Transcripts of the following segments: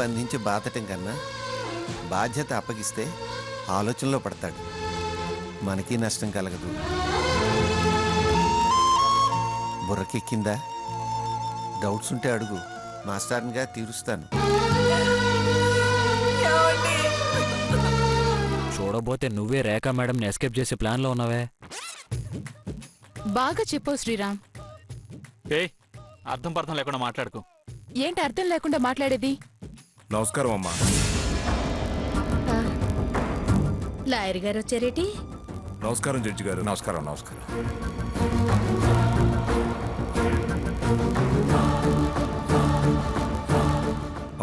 బంధించి బాధటం కన్నా బాధ్యత అప్పగిస్తే ఆలోచనలో పడతాడు. మనకి నష్టం కలగదు. బుర్రకెక్కిందా? డౌట్స్ ఉంటే అడుగు, మాస్టర్నిగా తీరుస్తాను. చూడబోతే నువ్వే రేఖా మేడంని ఎస్కేప్ చేసే ప్లాన్లో ఉన్నావే. బాగా చెప్పావు శ్రీరామ్. అర్థం పర్థం లేకుండా మాట్లాడుకో. ఏంటి అర్థం లేకుండా మాట్లాడేది? నమస్కారం అమ్మా. లాయర్ గారు వచ్చారేటి? నమస్కారం జడ్జి గారు. నమస్కారం. నమస్కారం.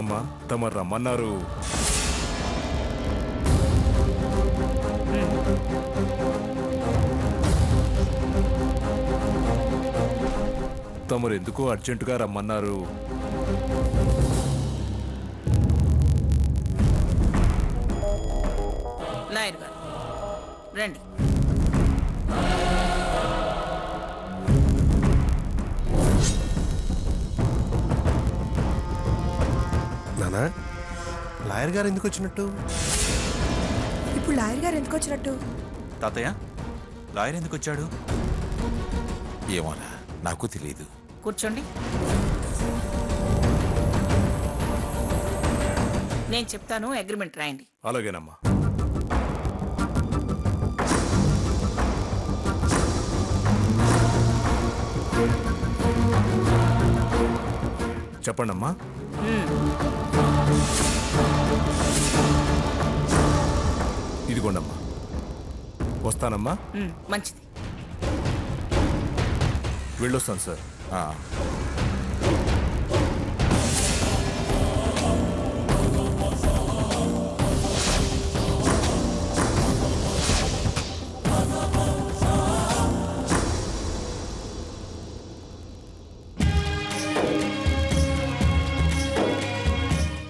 అమ్మా తమరు రమ్మన్నారు. తమరు ఎందుకు అర్జెంటుగా రమ్మన్నారు? లాయర్ గారు రండి. నానా, లాయర్ గారు ఎందుకు వచ్చినట్టు? ఇప్పుడు లాయర్ గారు ఎందుకు వచ్చినట్టు? తాతయ్య, లాయర్ ఎందుకు వచ్చాడు? ఏమోనా, నాకు తెలియదు. కూర్చోండి. నేను చెప్తాను, అగ్రిమెంట్ రాయండి. అలాగేనమ్మా. చెప్పండమ్మా. ఇదిగోండమ్మా. వస్తానమ్మా. మంచిది. వెళ్ళొస్తాను సార్.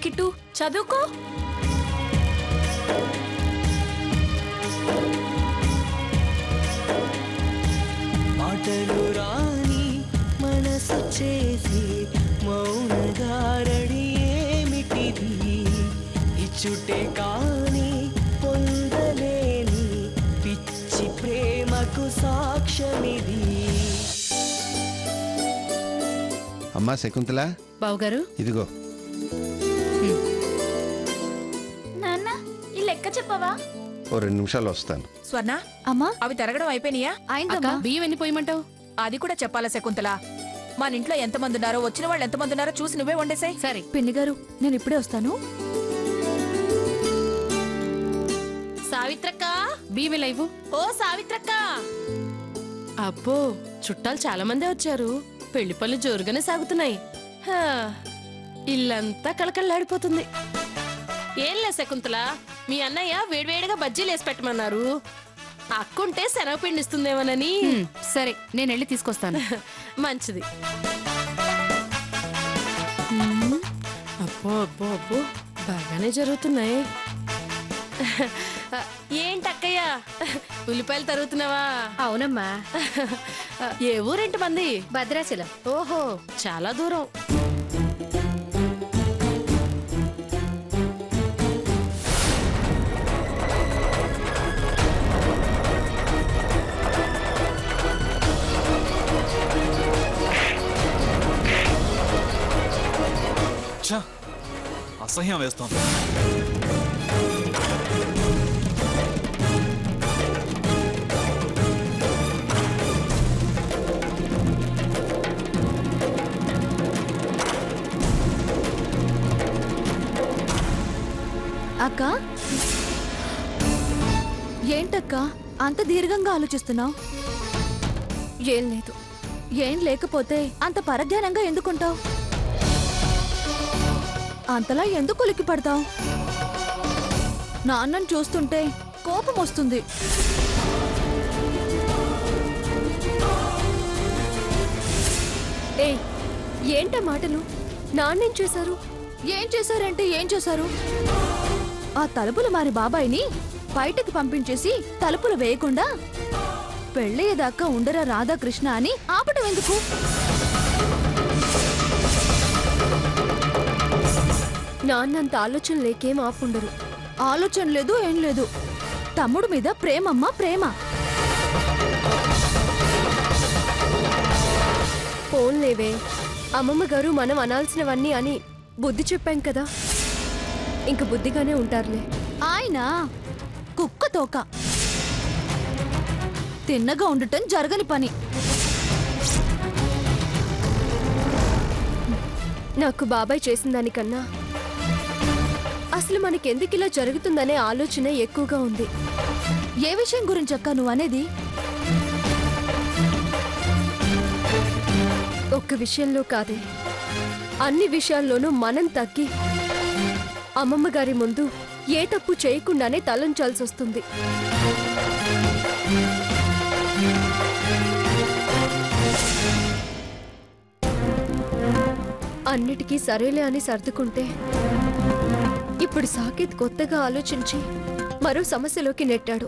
కిట్టు చదువుకో. మాటలు రాని మనసు చేసి మౌనగారడి ఏమిటిది? ఇచ్చుటే కాని పొందలేని పిచ్చి ప్రేమకు సాక్ష్యమిది. అమ్మా శకుంతల, బావుగారు ఇదిగో. నాన్న ఈ లెక్క చెప్పవా? ఓ 2 నిమిషాలు వస్తాను. స్వర్ణ, అమ్మా అవి తరగడం అయిపోయినాయా? అయిందమ్మా. బియ్యం ఎన్ని పోయమంటావు? అది కూడా చెప్పాలా శకుంతల? మన ఇంట్లో ఎంతమంది ఉన్నారో, వచ్చిన వాళ్ళు ఎంతమంది ఉన్నారో చూసి నువ్వే వండేసాయి. సరే పిన్ని గారు, నేను ఇప్పుడే వస్తాను. సావిత్రక్క, బియ్యం లైవు. ఓ సావిత్రక్క. అబ్బో, చుట్టాలు చాలా మందే వచ్చారు. పెళ్లి పనులు జోరుగానే సాగుతున్నాయి. ఇల్లంతా కళకళలాడిపోతుంది. ఏంలే శకుంతల, మీ అన్నయ్య వేడివేడిగా బజ్జీలు వేసి పెట్టమన్నారు. అక్కుంటే శనగపిండి ఇస్తుందేమోనని. సరే, నేను వెళ్ళి తీసుకొస్తాను. మంచిది. అబ్బో అబ్బో అబ్బో, బాగానే జరుగుతున్నాయి. ఏంటక్కయ్య, ఉల్లిపాయలు తరుగుతున్నావా? అవునమ్మా. ఏ ఊరేంటి మంది? భద్రాచలం. ఓహో, చాలా దూరం. అసహ్యం వేస్తోంది. అక్క, ఏంటక్క అంత దీర్ఘంగా ఆలోచిస్తున్నావు? ఏం లేదు. ఏం లేకపోతే అంత పరధ్యానంగా ఎందుకుంటావు? అంతలా ఎందుకు ఉలిక్కి పడతావు? నాన్నను చూస్తుంటే కోపం వస్తుంది. ఏ ఏంట మాటలు? నాన్నేం చేశారు? ఏం చేశారంటే ఏం చేశారు? ఆ తలుపులు మారి బాబాయిని బయటకు పంపించేసి తలుపులు వేయకుండా పెళ్ళయ్యేదాకా ఉండరా రాధాకృష్ణ అని ఆపటం ఎందుకు? నాన్నంత ఆలోచన లేకేం ఆపుండరు. ఆలోచన లేదు ఏం లేదు. తమ్ముడు మీద ప్రేమమ్మ ప్రేమ. పోన్లేవే, అమ్మమ్మ గారు మనం అనాల్సినవన్నీ అని బుద్ధి చెప్పాం కదా, ఇంక బుద్ధిగానే ఉంటారులే. ఆయన కుక్క తోక, తిన్నగా ఉండటం జరగని పని. నాకు బాబాయ్ చేసిన దానికన్నా అసలు మనకెందుకు ఇలా జరుగుతుందనే ఆలోచన ఎక్కువగా ఉంది. ఏ విషయం గురించి అక్క నువ్వు అనేది? ఒక్క విషయంలో కాదే, అన్ని విషయాల్లోనూ మనం తగ్గి అమ్మమ్మ గారి ముందు ఏ తప్పు చేయకుండానే తలంచాల్సి వస్తుంది. అన్నిటికీ సరేలే అని సర్దుకుంటే ఇప్పుడు సాకేత్ కొత్తగా ఆలోచించి మరో సమస్యలోకి నెట్టాడు.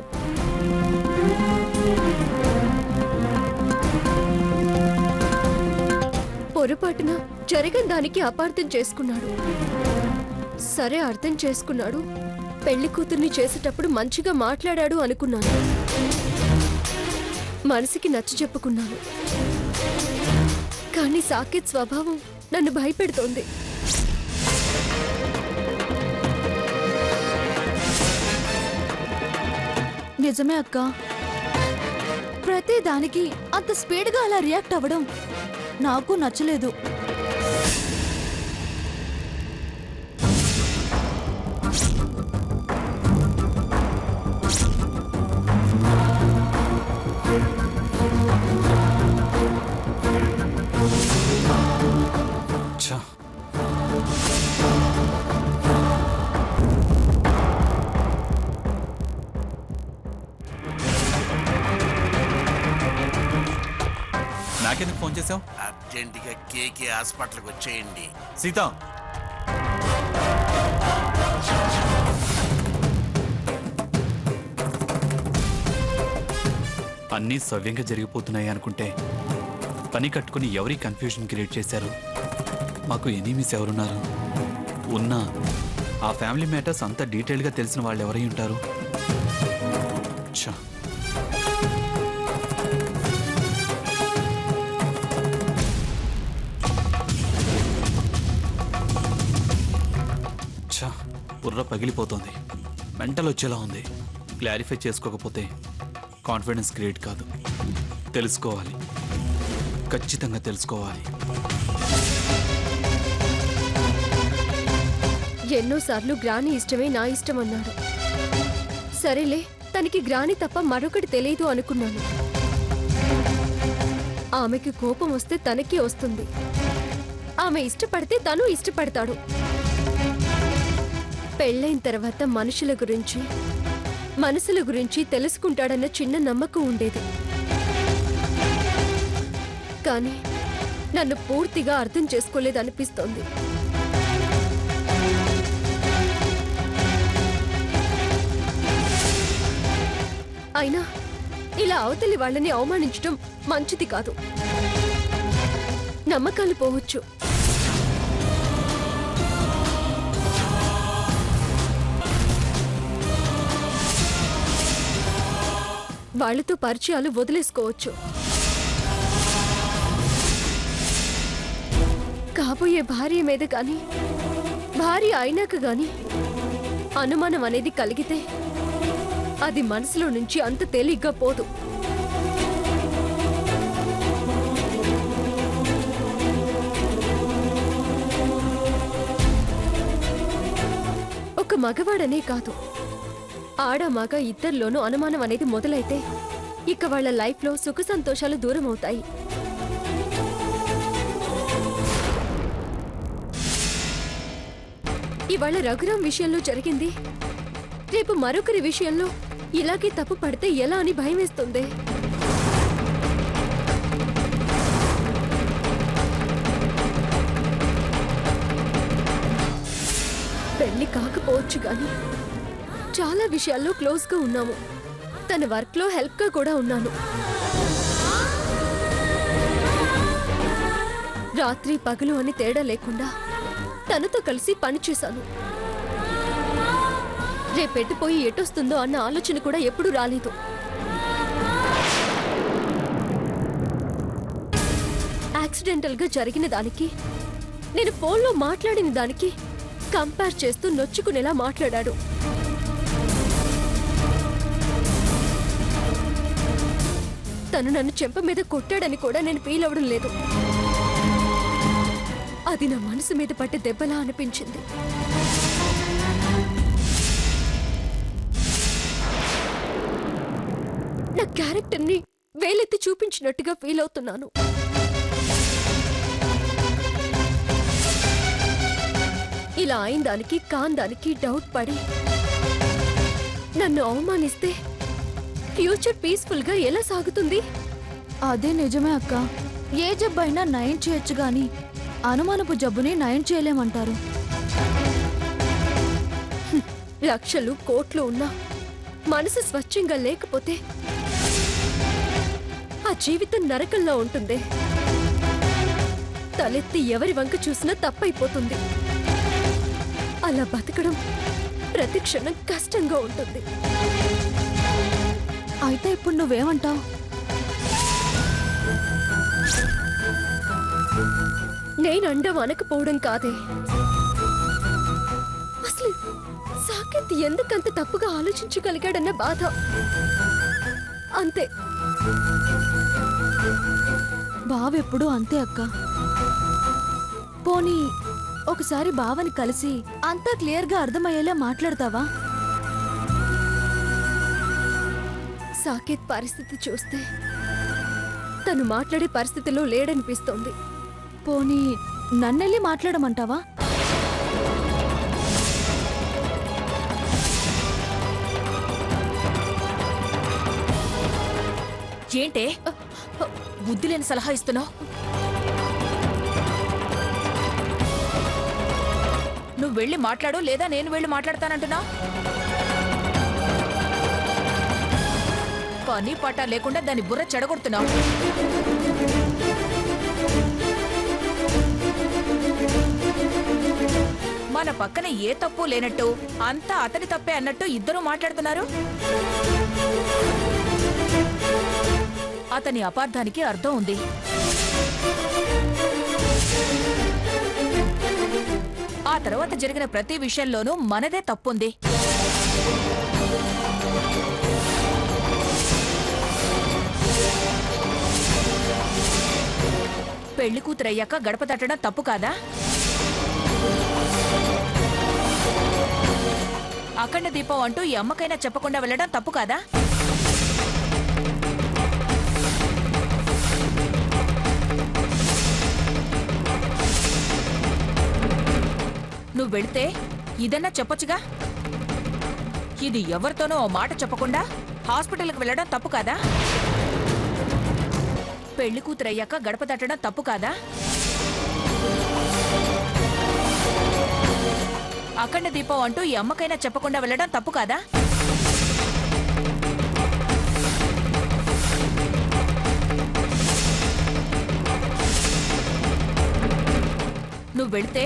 పొరపాటున జరగని దానికి అపార్థం చేసుకున్నాడు. సరే అర్థం చేసుకున్నాడు, పెళ్లి కూతుర్ని చేసేటప్పుడు మంచిగా మాట్లాడాడు అనుకున్నాను. మనసుకి నచ్చ చెప్పుకున్నాను. కానీ సాకేత్ స్వభావం నన్ను భయపెడుతోంది. నిజమే అక్క, ప్రతి దానికి అంత స్పీడ్గా అలా రియాక్ట్ అవ్వడం నాకు నచ్చలేదు. ఛా, నాకెందుకు ఫోన్ చేసావు? అర్జెంటుగా కేకే హాస్పిటల్కి వచ్చేయండి. సీత, అన్నీ సవ్యంగా జరిగిపోతున్నాయి అనుకుంటే పని కట్టుకుని ఎవరి కన్ఫ్యూజన్ క్రియేట్ చేశారు? మాకు ఎనీమీస్ ఎవరున్నారు? ఉన్నా ఆ ఫ్యామిలీ మ్యాటర్స్ అంత డీటెయిల్గా తెలిసిన వాళ్ళు ఎవరై ఉంటారు? ఛా, బుర్ర పగిలిపోతుంది. మెంటల్ వచ్చేలా ఉంది. క్లారిఫై చేసుకోకపోతే కాన్ఫిడెన్స్ క్రియేట్ కాదు. తెలుసుకోవాలి, ఖచ్చితంగా తెలుసుకోవాలి. ఎన్నోసార్లు గ్రాని ఇష్టమే నా ఇష్టం అన్నాడు. సరేలే, తనకి గ్రాని తప్ప మరొకటి తెలియదు అనుకున్నాను. ఆమెకి కోపం వస్తే తనకి వస్తుంది. ఆమె ఇష్టపడితే తను ఇష్టపడతాడు. పెళ్ళైన తర్వాత మనుషుల గురించి, మనసుల గురించి తెలుసుకుంటాడన్న చిన్న నమ్మకం ఉండేది. కానీ నన్ను పూర్తిగా అర్థం చేసుకోలేదనిపిస్తోంది. అయినా ఇలా అవతలి వాళ్ళని అవమానించడం మంచిది కాదు. నమ్మకాలు పోవచ్చు, వాళ్లతో పరిచయాలు వదిలేసుకోవచ్చు. కాబోయే భార్య మీద గాని, భార్య అయినాక గాని అనుమానం అనేది కలిగితే అది మనసులో నుంచి అంత తేలిగ్గా పోదు. ఒక మగవాడనే కాదు, ఆడ మగ ఇద్దరిలోనూ అనుమానం అనేది మొదలైతే ఇక వాళ్ళ లైఫ్లో సుఖ సంతోషాలు దూరం అవుతాయి. ఇవాళ రఘురాం విషయంలో జరిగింది, రేపు మరొకరి విషయంలో ఇలాగే తప్పు పడితే ఎలా అని భయం వేస్తుంది. పెళ్లి కాకపోవచ్చు గాని చాలా విషయాల్లో క్లోజ్గా ఉన్నాము. తన వర్క్లో హెల్ప్గా కూడా ఉన్నాను. రాత్రి పగలు అని తేడా లేకుండా తనతో కలిసి పనిచేశాను. రేపెట్టిపోయి ఎటొస్తుందో అన్న ఆలోచన కూడా ఎప్పుడూ రాలేదు. యాక్సిడెంటల్ గా జరిగిన దానికి, నేను ఫోన్లో మాట్లాడిన దానికి కంపేర్ చేస్తూ నొచ్చుకునేలా మాట్లాడాడు. తను నన్ను చెంప మీద కొట్టాడని కూడా నేను ఫీల్ అవ్వడం లేదు. అది నా మనసు మీద పట్టే దెబ్బలా అనిపించింది. నా క్యారెక్టర్ని వేలెత్తి చూపించినట్టుగా ఫీల్ అవుతున్నాను. ఇలా అయిన దానికి కాని దానికి డౌట్ పడి నన్ను అవమానిస్తే ఫ్యూచర్ పీస్ఫుల్ గా ఎలా సాగుతుంది? అదే నిజమే అక్క. ఏ జబ్బైనా నయం చేయొచ్చు గాని అనుమానపు జబ్బుని నయం చేయలేమంటారు. లక్షలు కోట్లు ఉన్నా మనసు స్వచ్ఛంగా లేకపోతే ఆ జీవితం నరకంలో ఉంటుంది. తలెత్తి ఎవరి వంక చూసినా తప్పైపోతుంది. అలా బతకడం ప్రతి క్షణం కష్టంగా ఉంటుంది. అయితే ఇప్పుడు నువ్వేమంటావు? నేను అండం అనకపోవడం కాదే, అసలు సాకేత్ ఎందుకంత తప్పుగా ఆలోచించగలిగాడన్న బాధ అంతే. బావెప్పుడు అంతే అక్క. పోనీ ఒకసారి బావని కలిసి అంతా క్లియర్గా అర్థమయ్యేలా మాట్లాడతావా? సాకేత్ పరిస్థితి చూస్తే తను మాట్లాడే పరిస్థితిలో లేడనిపిస్తోంది. పోనీ నన్నెళ్ళి మాట్లాడమంటావా? ఏంటే బుద్ధి లేని సలహా ఇస్తున్నావు? నువ్వు వెళ్ళి మాట్లాడు, లేదా నేను వెళ్ళి మాట్లాడతానంటున్నావు? పని పాట లేకుండా దాని బుర్ర చెడగొడుతున్నావు. మన పక్కన ఏ తప్పు లేనట్టు, అంతా అతని తప్పే అన్నట్టు ఇద్దరూ మాట్లాడుతున్నారు. అతని అపార్థానికి అర్థం ఉంది. ఆ తర్వాత జరిగిన ప్రతి విషయంలోనూ మనదే తప్పుంది. పెళ్లి కూతురయ్యాక గడప తట్టడం తప్పు కాదా? అఖండ దీపం అంటూ ఈ అమ్మకైనా చెప్పకుండా వెళ్ళడం తప్పు కాదా? నువ్వు వెళితే ఇదన్నా చెప్పొచ్చుగా. ఇది ఎవరితోనో ఓ మాట చెప్పకుండా హాస్పిటల్కి వెళ్ళడం తప్పు కాదా? పెళ్లి కూతురయ్యాక గడప తట్టడం తప్పు కాదా? అఖండ దీపం అంటూ ఈ అమ్మకైనా చెప్పకుండా వెళ్ళడం తప్పు కాదా? నువ్వు వెళితే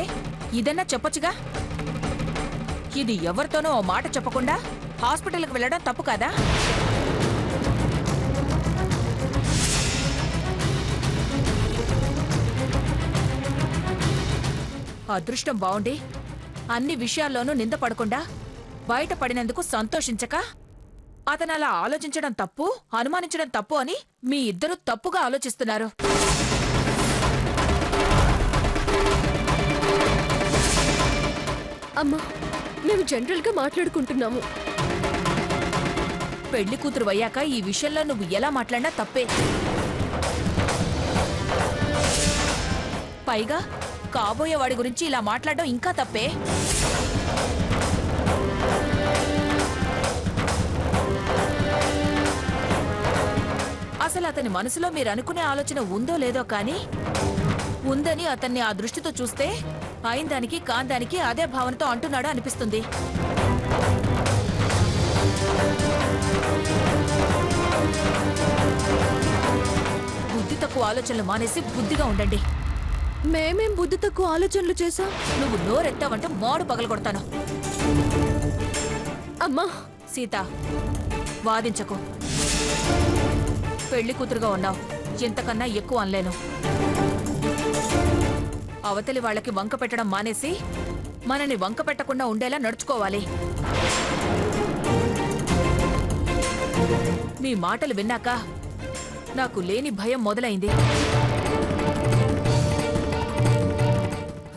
ఇదన్నా చెప్పొచ్చుగా. ఇది ఎవరితోనో ఓ మాట చెప్పకుండా హాస్పిటల్కి వెళ్ళడం తప్పు కాదా? అదృష్టం బావుండి అన్ని విషయాల్లోనూ నిందపడకుండా బయటపడినందుకు సంతోషించక అతను అలా ఆలోచించడం తప్పు, అనుమానించడం తప్పు అని మీ ఇద్దరు తప్పుగా ఆలోచిస్తున్నారు. అమ్మా, మేము జనరల్ గా మాట్లాడుకుంటున్నాము. పెళ్లి కూతురు అయ్యాక ఈ విషయంలో నువ్వు ఎలా మాట్లాడినా తప్పే. పైగా కాబోయే వాడి గురించి ఇలా మాట్లాడడం ఇంకా తప్పే. అసలు అతని మనసులో మీరు అనుకునే ఆలోచన ఉందో లేదో కానీ ఉందని అతన్ని ఆ దృష్టితో చూస్తే అయిన దానికి కాందానికి అదే భావనతో అంటున్నాడు అనిపిస్తుంది. బుద్ధి తక్కువ ఆలోచనలు మానేసి బుద్ధిగా ఉండండి. మేమేం బుద్ధి తక్కువ ఆలోచనలు చేశాం? నువ్వు నోరెత్తావంటే మాడు పగలగొడతాను. అమ్మా సీత, వాదించకు. పెళ్లి కూతురుగా ఉన్నావు, ఇంతకన్నా ఎక్కువ అనలేను. అవతలి వాళ్ళకి వంక పెట్టడం మానేసి మనని వంక పెట్టకుండా ఉండేలా నడుచుకోవాలి. మీ మాటలు విన్నాక నాకు లేని భయం మొదలైంది.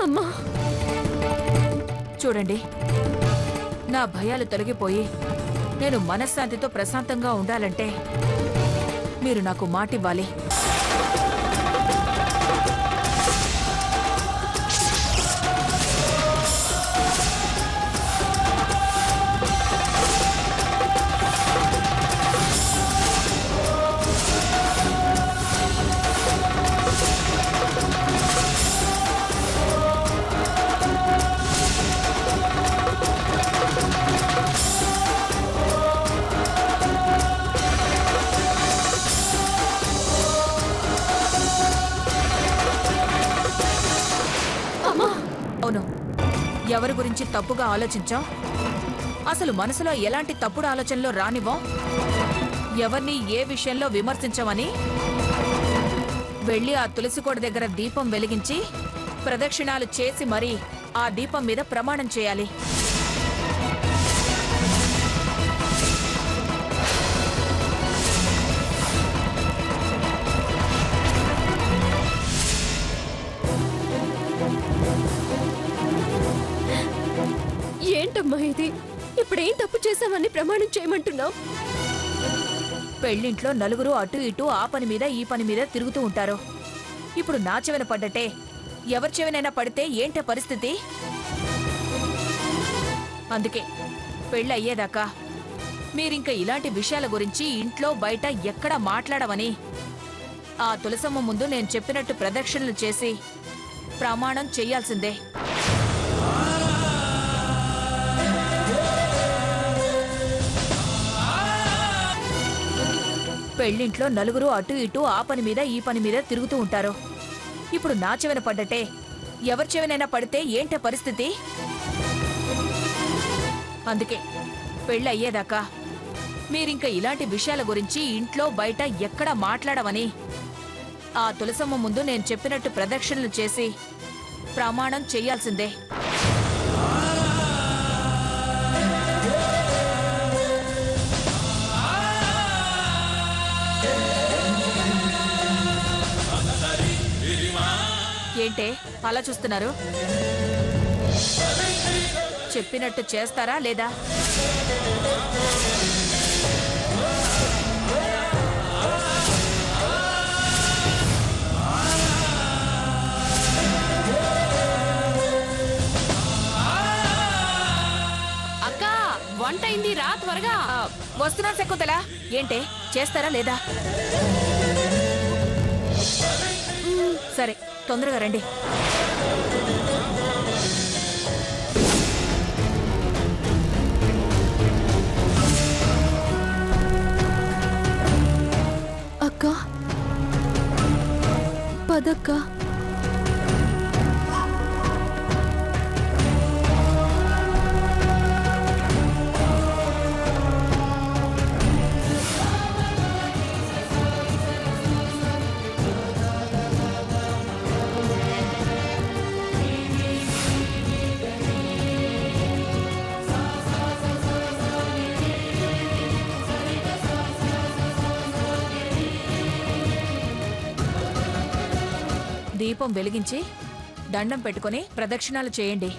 అమ్మా చూడండి, నా భయాలు తొలగిపోయి నేను మనశ్శాంతితో ప్రశాంతంగా ఉండాలంటే మీరు నాకు మాటివ్వాలి. అవును, ఎవరి గురించి తప్పుగా ఆలోచించాం, అసలు మనసులో ఎలాంటి తప్పుడు ఆలోచనలో రానివ్వం, ఎవరిని ఏ విషయంలో విమర్శించమని వెళ్ళి ఆ తులసికోట దగ్గర దీపం వెలిగించి ప్రదక్షిణాలు చేసి మరీ ఆ దీపం మీద ప్రమాణం చేయాలి. ఏంటమ్మా ఇది? ఇప్పుడేం తప్పు చేశామని ప్రమాణం చేయమంటున్నావు? పెళ్లింట్లో నలుగురు అటు ఇటు ఆ పని మీద ఈ పని మీద తిరుగుతూ ఉంటారు. ఇప్పుడు నా చెవిన పడ్డటే ఎవరి చెవినైనా పడితే ఏంటే పరిస్థితి? అందుకే పెళ్ళి అయ్యేదాకా మీరింక ఇలాంటి విషయాల గురించి ఇంట్లో బయట ఎక్కడా మాట్లాడమని ఆ తులసమ్మ ముందు నేను చెప్పినట్టు ప్రదక్షిణలు చేసి ప్రమాణం చెయ్యాల్సిందే. పెళ్లింట్లో నలుగురు అటు ఇటు ఆ పని మీద ఈ పని మీద తిరుగుతూ ఉంటారు. ఇప్పుడు నా చెవిన పడ్డటే ఎవరి చెవినైనా పడితే ఏంటే పరిస్థితి? అందుకే పెళ్ళి అయ్యేదాకా మీరింక ఇలాంటి విషయాల గురించి ఇంట్లో బయట ఎక్కడా మాట్లాడమని ఆ తులసమ్మ ముందు నేను చెప్పినట్టు ప్రదక్షిణలు చేసి ప్రమాణం చెయ్యాల్సిందే. ఏంటే అలా చూస్తున్నారు? చెప్పినట్టు చేస్తారా లేదా? అక్క, వంట అయింది, రా త్వరగా. వస్తున్నా శకుంతల. ఏంటే చేస్తారా లేదా? సరే, తొందరగా రండి. అక్క పదక్క. దీపం వెలిగించి దండం పెట్టుకొని ప్రదక్షిణాలు చేయండి.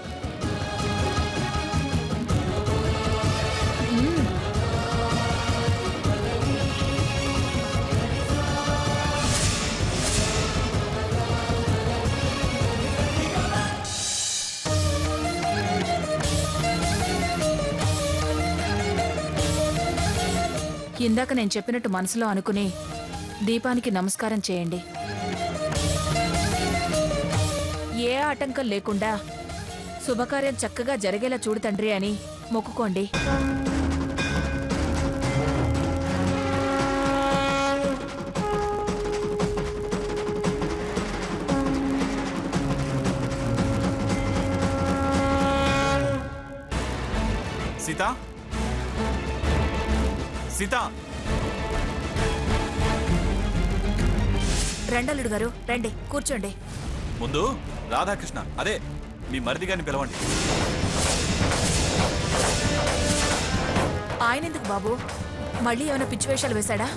ఇందాక నేను చెప్పినట్టు మనసులో అనుకుని దీపానికి నమస్కారం చేయండి. ఏ ఆటంకం లేకుండా శుభకార్యం చక్కగా జరిగేలా చూడు తండ్రి అని మొక్కుకోండి. సీత సీత రండలుడు గారు రండి కూర్చోండి. ముందు రాధాకృష్ణ అదే మీ మరిది గారిని పిలవండి. ఆయనెందుకు బాబు? మళ్ళీ ఏమైనా పిచ్చి వేషాలు వేశాడా?